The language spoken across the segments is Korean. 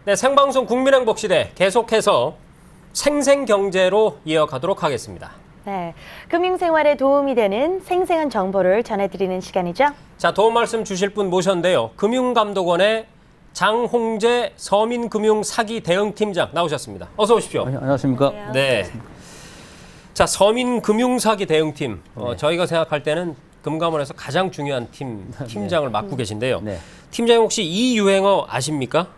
네, 생방송 국민행복시대 계속해서 생생경제로 이어가도록 하겠습니다. 네, 금융생활에 도움이 되는 생생한 정보를 전해드리는 시간이죠. 자, 도움 말씀 주실 분 모셨는데요. 금융감독원의 장홍재 서민금융사기 대응팀장 나오셨습니다. 어서 오십시오. 안녕하십니까. 네. 자, 서민금융사기 대응팀. 저희가 생각할 때는 금감원에서 가장 중요한 팀장을 맡고 계신데요. 네. 팀장님 혹시 이 유행어 아십니까?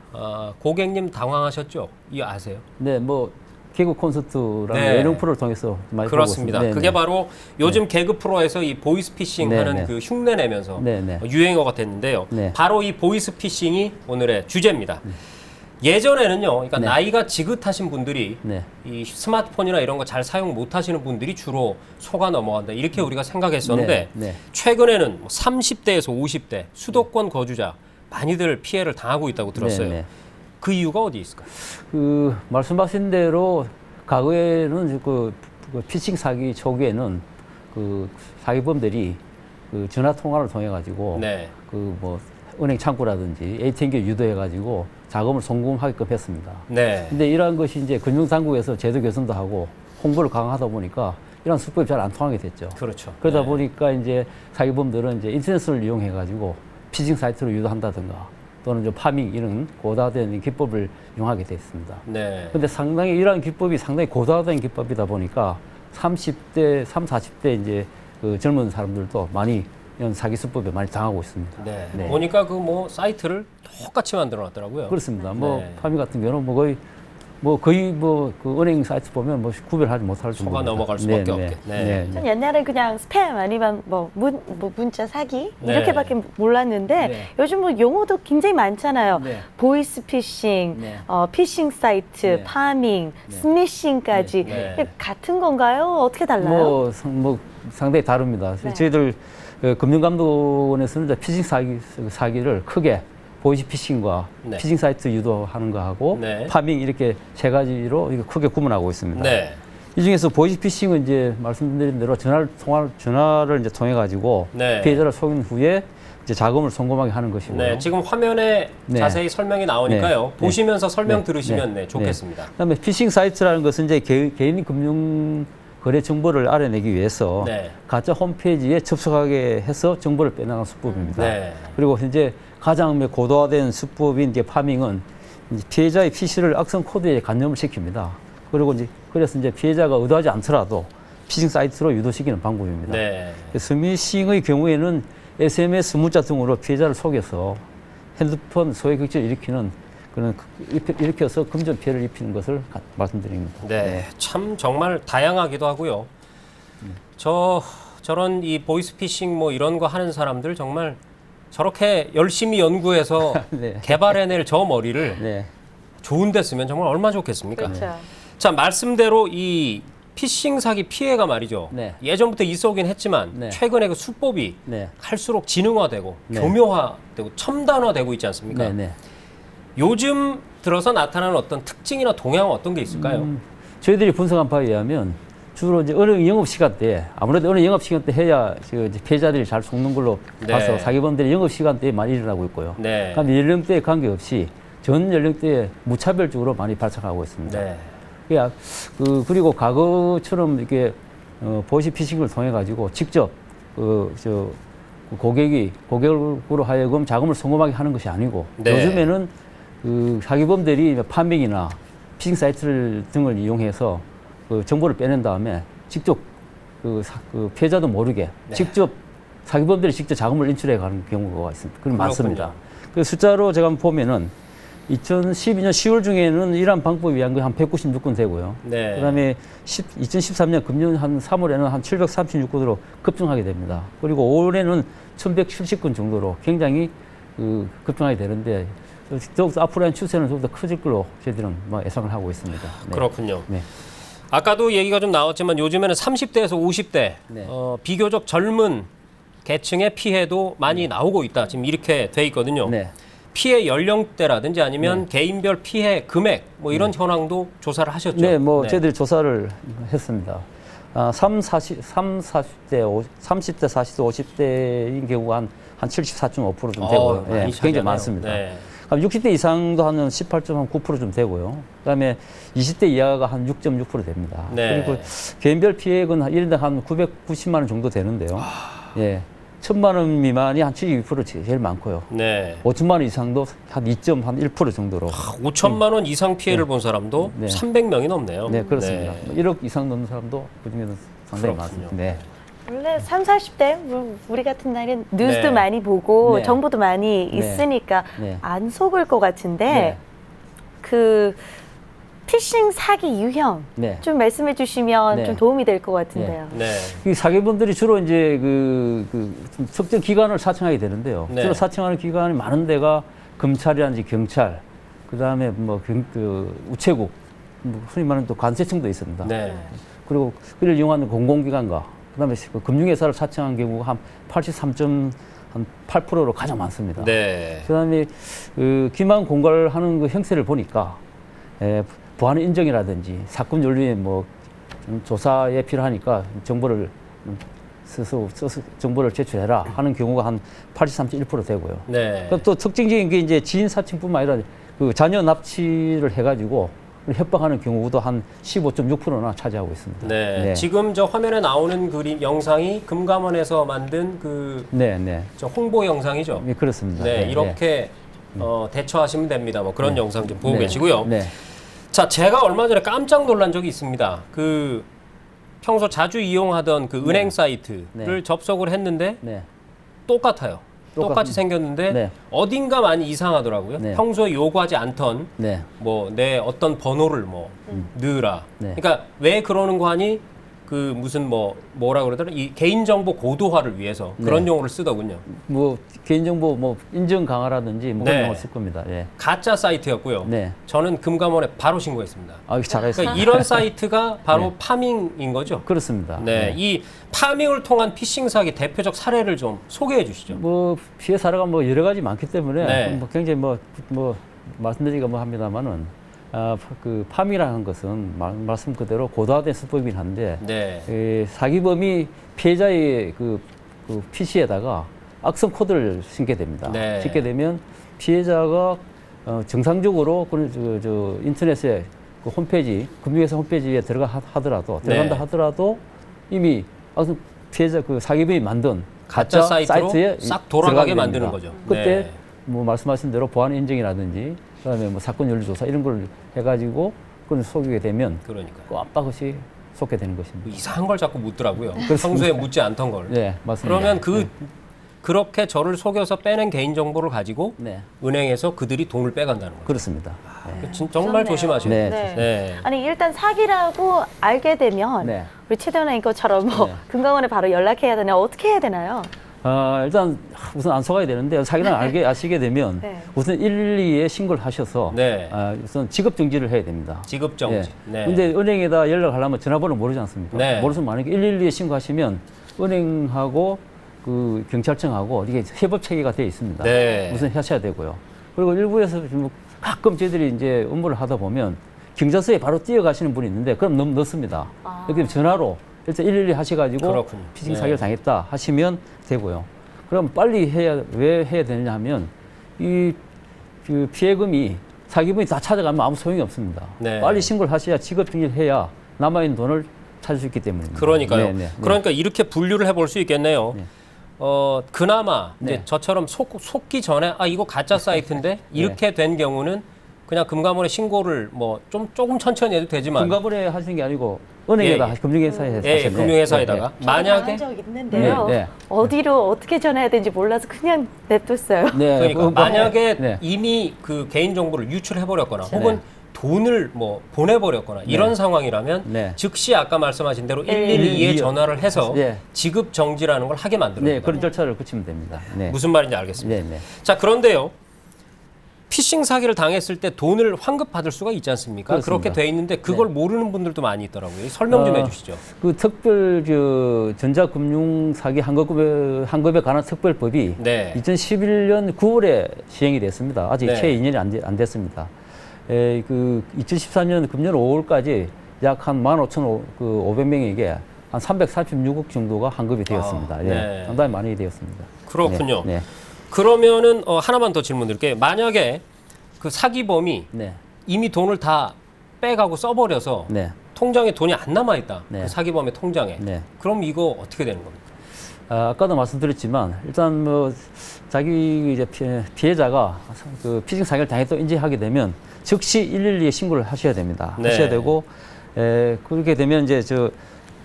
고객님 당황하셨죠? 이거 아세요? 네, 뭐 개그 콘서트라는 네. 예능 프로를 통해서 많이 그렇습니다. 보고 있습니다. 그게 바로 요즘 개그 프로에서 이 보이스피싱 하는 그 흉내 내면서 유행어가 됐는데요. 바로 이 보이스피싱이 오늘의 주제입니다. 예전에는요, 그러니까 나이가 지긋하신 분들이 이 스마트폰이나 이런 거 잘 사용 못 하시는 분들이 주로 속아 넘어간다. 이렇게 우리가 생각했었는데 최근에는 30대에서 50대 수도권 거주자 많이들 피해를 당하고 있다고 들었어요. 그 이유가 어디 있을까요? 그 말씀하신 대로 과거에는 그 피싱 사기 초기에는 그 사기범들이 그 전화 통화를 통해 가지고 그 뭐 은행 창구라든지 ATM기 유도해 가지고 자금을 송금하게끔 했습니다. 근데 이러한 것이 이제 금융당국에서 제도 개선도 하고 홍보를 강화하다 보니까 이런 수법이 잘 안 통하게 됐죠. 그렇죠. 그러다 보니까 이제 사기범들은 이제 인터넷을 이용해 가지고 피싱 사이트로 유도한다든가 또는 좀 파밍 이런 고도화된 기법을 이용하게 됐습니다. 근데 상당히 이러한 기법이 상당히 고도화된 기법이다 보니까 30대, 40대 이제 그 젊은 사람들도 많이 이런 사기 수법에 많이 당하고 있습니다. 보니까 그 뭐 사이트를 똑같이 만들어 놨더라고요. 그렇습니다. 뭐 파밍 같은 경우는 거의 그 은행 사이트 보면 뭐 구별하지 못할 정도. 속아 넘어갈 수밖에 없게. 전 옛날에 그냥 스팸 아니면 문자 사기 이렇게밖에 몰랐는데 요즘 뭐 용어도 굉장히 많잖아요. 보이스 피싱, 피싱 사이트, 파밍, 스미싱까지 같은 건가요? 어떻게 달라요? 뭐 상당히 다릅니다. 저희들 금융감독원에서는 피싱 사기를 크게 보이스 피싱과 피싱 사이트 유도하는 거하고 파밍 이렇게 세 가지로 크게 구분하고 있습니다. 이 중에서 보이스 피싱은 이제 말씀드린 대로 전화를 이제 통해 가지고 피해자를 속인 후에 이제 자금을 송금하게 하는 것이고요. 지금 화면에 자세히 설명이 나오니까요. 보시면서 설명 들으시면 좋겠습니다. 그다음에 피싱 사이트라는 것은 이제 개인 금융 거래 정보를 알아내기 위해서 가짜 홈페이지에 접속하게 해서 정보를 빼나가는 수법입니다. 그리고 현재 가장 고도화된 수법인 이제 파밍은 이제 피해자의 PC를 악성 코드에 감염을 시킵니다. 그리고 그래서 이제 피해자가 의도하지 않더라도 피싱 사이트로 유도시키는 방법입니다. 스미싱의 경우에는 SMS 문자 등으로 피해자를 속여서 핸드폰 소외 격차를 일으켜서 금전 피해를 입히는 것을 말씀드립니다. 참 정말 다양하기도 하고요. 저런 이 보이스피싱 뭐 이런 거 하는 사람들 정말 저렇게 열심히 연구해서 개발해낼 저 머리를 좋은 데 쓰면 정말 얼마나 좋겠습니까? 자, 말씀대로 이 피싱 사기 피해가 말이죠. 예전부터 있어 오긴 했지만 최근에 그 수법이 갈수록 지능화되고 교묘화되고 첨단화되고 있지 않습니까? 요즘 들어서 나타나는 어떤 특징이나 동향은 어떤 게 있을까요? 저희들이 분석한 바에 의하면 주로 이제 어느 영업 시간대에 아무래도 어느 영업 시간대 해야 피해자들이 잘 속는 걸로 봐서 사기범들이 영업 시간대에 많이 일어나고 있고요. 그럼 연령대에 관계없이 전 연령대에 무차별적으로 많이 발생하고 있습니다. 그리고 과거처럼 이렇게 보이스 피싱을 통해 가지고 직접 고객으로 하여금 자금을 송금하게 하는 것이 아니고 요즘에는 사기범들이 파밍이나 피싱 사이트 등을 이용해서 정보를 빼낸 다음에 직접 피해자도 모르게 직접 사기범들이 직접 자금을 인출해 가는 경우가 있습니다. 그럼 많습니다. 그 숫자로 제가 한번 보면은 2012년 10월 중에는 이러한 방법이 한 196건 되고요. 그다음에 2013년 금년 한 3월에는 한 736건으로 급증하게 됩니다. 그리고 올해는 1170건 정도로 굉장히 급증하게 되는데 더욱더 앞으로의 추세는 좀 더 커질 걸로 저희들은 예상을 하고 있습니다. 그렇군요. 아까도 얘기가 좀 나왔지만 요즘에는 30대에서 50대 비교적 젊은 계층의 피해도 많이 나오고 있다. 지금 이렇게 돼 있거든요. 피해 연령대라든지 아니면 개인별 피해 금액 뭐 이런 현황도 조사를 하셨죠? 저희들이 조사를 했습니다. 30대, 40대, 50대인 경우가 한 74.5% 정도 되고요. 굉장히 많습니다. 60대 이상도 한 18.9%좀 되고요. 그다음에 20대 이하가 한 6.6% 됩니다. 네. 그리고 개인별 피해액은 1인당 한 990만 원 정도 되는데요. 예. 1,000만 원 미만이 한 72% 제일 많고요. 네. 5천만 원 이상도 한 2.1% 정도로. 5천만 원 이상 피해를 본 사람도 300명이 넘네요. 네, 그렇습니다. 1억 이상 넘는 사람도 그중에는 상당히 그렇군요. 많습니다. 네. 원래 30, 40대 우리 같은 나이는 뉴스도 많이 보고 정보도 많이 있으니까 안 속을 것 같은데 그 피싱 사기 유형 좀 말씀해 주시면 좀 도움이 될 것 같은데요. 이 사기범들이 주로 이제 좀 특정 기관을 사칭하게 되는데요. 주로 사칭하는 기관이 많은 데가 검찰이라든지 경찰, 그다음에 우체국, 흔히 말하는 또 관세청도 있습니다. 그리고 그를 이용하는 공공기관과 그다음에 금융회사를 사칭한 경우가 한 83.8%로 가장 많습니다. 그다음에 기만 공갈하는 그 형태를 보니까 보안 인정이라든지 사건 연루에 좀 조사에 필요하니까 정보를 써서 정보를 제출해라 하는 경우가 한 83.1% 되고요. 또 특징적인 게 이제 지인 사칭뿐만 아니라 그 자녀 납치를 해가지고 협박하는 경우도 한 15.6%나 차지하고 있습니다. 지금 저 화면에 나오는 그림 영상이 금감원에서 만든 저 홍보 영상이죠. 그렇습니다. 이렇게 대처하시면 됩니다. 뭐 그런 영상 좀 보고 계시고요. 자, 제가 얼마 전에 깜짝 놀란 적이 있습니다. 그 평소 자주 이용하던 그 은행 사이트를 접속을 했는데 똑같아요. 똑같이 생겼는데 어딘가 많이 이상하더라고요. 평소에 요구하지 않던 뭐 내 어떤 번호를 넣으라. 그러니까 왜 그러는 거 하니 그 무슨 뭐라 그러더라? 이 개인정보 고도화를 위해서 그런 용어를 쓰더군요. 개인정보 인증 강화라든지 그런 용어를 쓸 겁니다. 가짜 사이트였고요. 저는 금감원에 바로 신고했습니다. 잘했습니다. 그러니까 이런 사이트가 바로 파밍인 거죠? 그렇습니다. 이 파밍을 통한 피싱 사기 대표적 사례를 좀 소개해 주시죠. 피해 사례가 여러 가지 많기 때문에 굉장히 말씀드리기가 합니다만은 그 파밍이라는 것은 말씀 그대로 고도화된 수법이긴 한데 사기범이 피해자의 그 PC에다가 악성 코드를 심게 됩니다. 심게 되면 피해자가 정상적으로 인터넷에 그 홈페이지, 금융회사 홈페이지에 들어간다 하더라도 이미 피해자 그 사기범이 만든 가짜 사이트에 싹 돌아가게 만드는 거죠. 그때 말씀하신 대로 보안 인증이라든지 그다음에 사건 연루 조사 이런 걸 해가지고 그걸 속이게 되면 깜빡없이 속게 되는 것입니다. 이상한 걸 자꾸 묻더라고요. 평소에 묻지 않던 걸. 맞습니다. 그러면 그렇게 저를 속여서 빼낸 개인 정보를 가지고 은행에서 그들이 돈을 빼간다는 거죠. 그렇습니다. 정말 조심하셔야 돼요. 아니 일단 사기라고 알게 되면 우리 최대원 앵커처럼 금감원에 바로 연락해야 되나요? 어떻게 해야 되나요? 일단 우선 안 속아야 되는데 사기를 아시게 되면 우선 112에 신고를 하셔서 우선 지급 정지를 해야 됩니다. 지급 정지. 근데 은행에다 연락하려면 전화번호 모르지 않습니까? 모르면 만약에 112에 신고하시면 은행하고 그 경찰청하고 이게 협업 체계가 되어 있습니다. 우선 하셔야 되고요. 그리고 일부에서 가끔 저희들이 이제 업무를 하다 보면 경찰서에 바로 뛰어가시는 분이 있는데 그럼 넣습니다. 이렇게 전화로 일단 112 하셔가지고 피싱 사기를 당했다 하시면 되고요. 그럼 빨리 왜 해야 되느냐 하면 그 피해금이 사기범이 다 찾아가면 아무 소용이 없습니다. 빨리 신고를 하셔야 직업 정리를 해야 남아있는 돈을 찾을 수 있기 때문입니다. 그러니까요. 그러니까 이렇게 분류를 해볼 수 있겠네요. 그나마 이제 저처럼 속기 전에 이거 가짜 사이트인데 이렇게 된 경우는 그냥 금감원에 신고를 조금 천천히 해도 되지만 금감원에 하시는 게 아니고 은행에다 금융회사에 하셨네. 금융회사에다가 만약에 적 있는데요. 어디로 어떻게 전화해야 되는지 몰라서 그냥 냅뒀어요. 그러니까 만약에 이미 그 개인 정보를 유출해 버렸거나 혹은 돈을 보내버렸거나 이런 상황이라면 즉시 아까 말씀하신 대로 112에 전화를 해서 지급 정지라는 걸 하게 만들어요. 그런 절차를 거치면 됩니다. 무슨 말인지 알겠습니다. 자, 그런데요. 피싱 사기를 당했을 때 돈을 환급받을 수가 있지 않습니까? 그렇습니다. 그렇게 돼 있는데 그걸 모르는 분들도 많이 있더라고요. 설명 좀 해주시죠. 그 특별 전자금융 사기 환급에 관한 특별법이 2011년 9월에 시행이 됐습니다. 아직 채 2년이 안 됐습니다. 그 2014년 금년 5월까지 약 한 15,500명에게 한 346억 정도가 환급이 되었습니다. 상당히 많이 되었습니다. 그렇군요. 그러면은 하나만 더 질문 드릴게요. 만약에 그 사기범이 네. 이미 돈을 다 빼가고 써버려서 네. 통장에 돈이 안 남아있다. 네. 그 사기범의 통장에. 네. 그럼 이거 어떻게 되는 겁니까? 아까도 말씀드렸지만 일단 뭐 자기 이제 피해자가 그 피싱 사기를 당했다고 인지하게 되면 즉시 112에 신고를 하셔야 됩니다. 네. 하셔야 되고 그렇게 되면 이제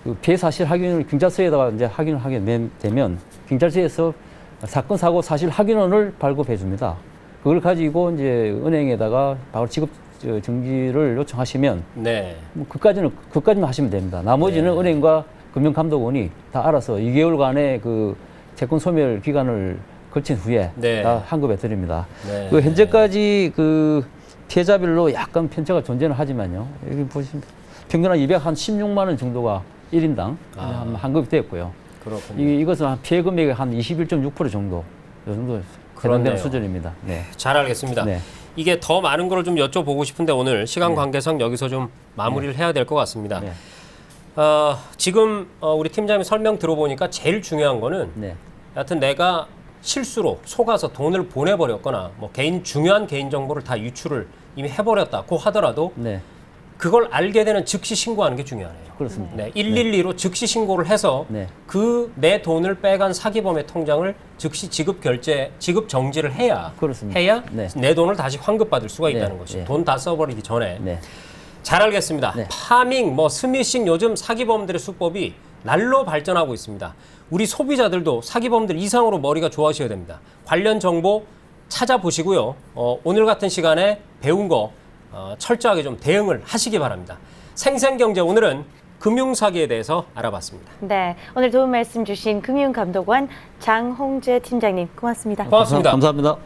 그 피해 사실 확인을 경찰서에다가 이제 확인을 하게 되면 경찰서에서 사건 사고 사실 확인원을 발급해 줍니다. 그걸 가지고 이제 은행에다가 바로 지급 정지를 요청하시면 네. 뭐 그까지만 하시면 됩니다. 나머지는 네. 은행과 금융감독원이 다 알아서 2개월간의 그 채권 소멸 기간을 거친 후에 네. 다 환급해 드립니다. 네. 그 현재까지 그 피해자별로 약간 편차가 존재는 하지만요. 여기 보시면 평균 한 216만 원 정도가 1인당 환급이 되었고요. 그렇군요. 이것은 한 피해 금액의 한 21.6% 정도, 이 정도 해당되는 수준입니다. 네. 잘 알겠습니다. 네. 이게 더 많은 걸 좀 여쭤보고 싶은데 오늘 시간 관계상 여기서 좀 마무리를 해야 될 것 같습니다. 네. 지금 우리 팀장님 설명 들어보니까 제일 중요한 거는 여하튼 내가 실수로 속아서 돈을 보내버렸거나 뭐 중요한 개인 정보를 다 유출을 이미 해버렸다고 하더라도 그걸 알게 되는 즉시 신고하는 게 중요하네요. 그렇습니다. 네, 112로 즉시 신고를 해서 그 내 돈을 빼간 사기범의 통장을 즉시 지급 정지를 해야 그렇습니다. 내 돈을 다시 환급받을 수가 있다는 것이죠. 돈 다 써버리기 전에. 잘 알겠습니다. 네. 파밍, 스미싱 요즘 사기범들의 수법이 날로 발전하고 있습니다. 우리 소비자들도 사기범들 이상으로 머리가 좋아하셔야 됩니다. 관련 정보 찾아보시고요. 오늘 같은 시간에 배운 거 철저하게 좀 대응을 하시기 바랍니다. 생생경제 오늘은 금융사기에 대해서 알아봤습니다. 네, 오늘 도움 말씀 주신 금융감독원 장홍재 팀장님 고맙습니다. 고맙습니다. 감사합니다.